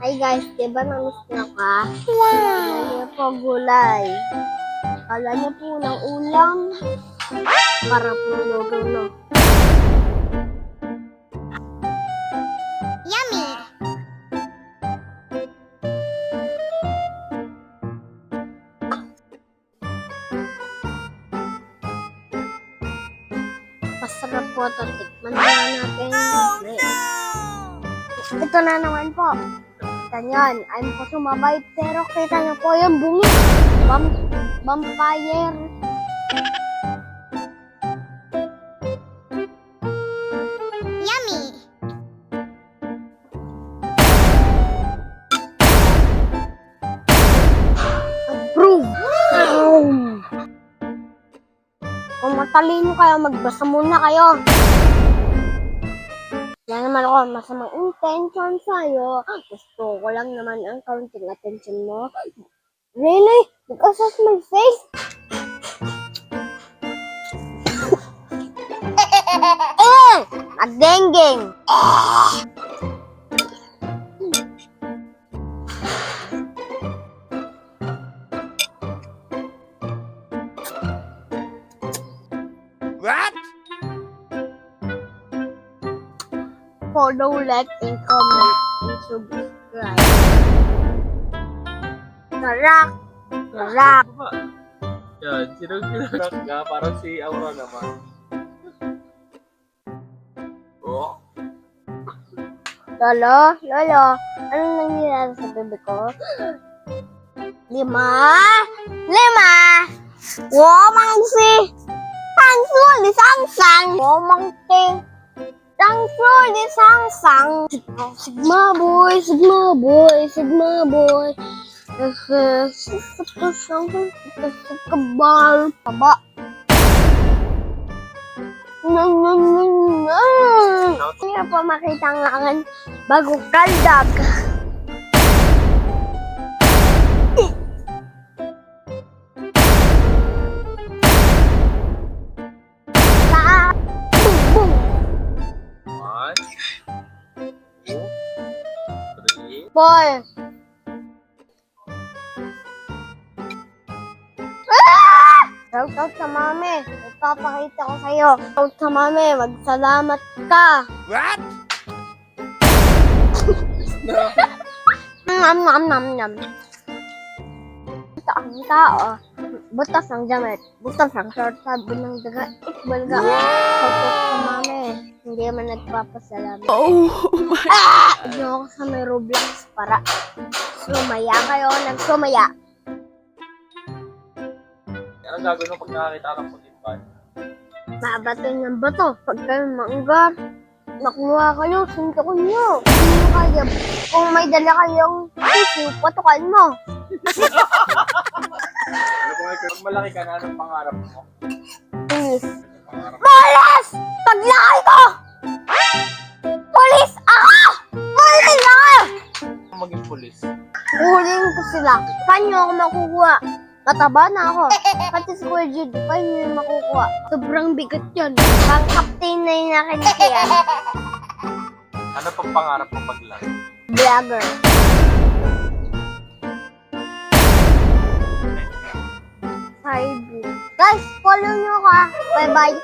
Hi guys, di ba namiss niyo ka? Kala niyo po gulay. Kala niyo po ng ulam. Para po luto. Yummy! Masarap po ito. Tikman na natin. Ito na naman po. Kita nyan, I'm po sumabay, pero kita nyo po yung bungi. Vampire. Yummy! Approve! Kung matalino kayo, magbasa muna kayo. Yan naman ako, masamang intention sa'yo. Gusto ko lang naman ang kaunting attention mo. Really? Because of my face? Magdenggeng! What? Follow, like, and comment, and subscribe. Karak! Karak! Yan, sinong kinarak ka? Parang si Aura naman. Oh? Lolo, anong nangyayari sa bebe ko? 5! 5! Womang si! Tangsu di sang-sang! Womang ting! Tangsu di sang-sang! Sigma boy! Kabal! Taba! Hindi pa makita nga ang bagong kaldag. Boom! 1, 2, 3. Boy! Shoutout sa mami. Magpapakita ko sa'yo. Shoutout sa mami. Magsalamat ka. What? Nam. Ito ang tao. Butas ng damit. Butas ng short. Sabi ng daga. Ikbalga. Shoutout sa mami. Hindi man nagpapasalamat. Oh Hindi ako sa may Roblox para sumaya kayo. Nagsumaya. Anong gagawin mo pag nakakita ng puting pan? Mabatin ng bato. Pag kayo maanggar, nakuha kayo, suntukan nyo. Hindi nyo kaya. Kung may dala kayong sisiw, patukan mo. Ano kung pag malaki ka na, anong pangarap mo? Please. Pangarap mo? Polis! Paglaki ko! Polis ako! Polis ako! Maging pulis. Huhulihin ko sila. Paano ako makukuha? Mataba na ako. Pati si Kuya Jude, paano yung makukuha? Sobrang bigat yun. Pang captain na yung nakinikiyan. Ano pang pangarap mo paglaki? Vlogger. Guys, follow nyo ka. Bye-bye.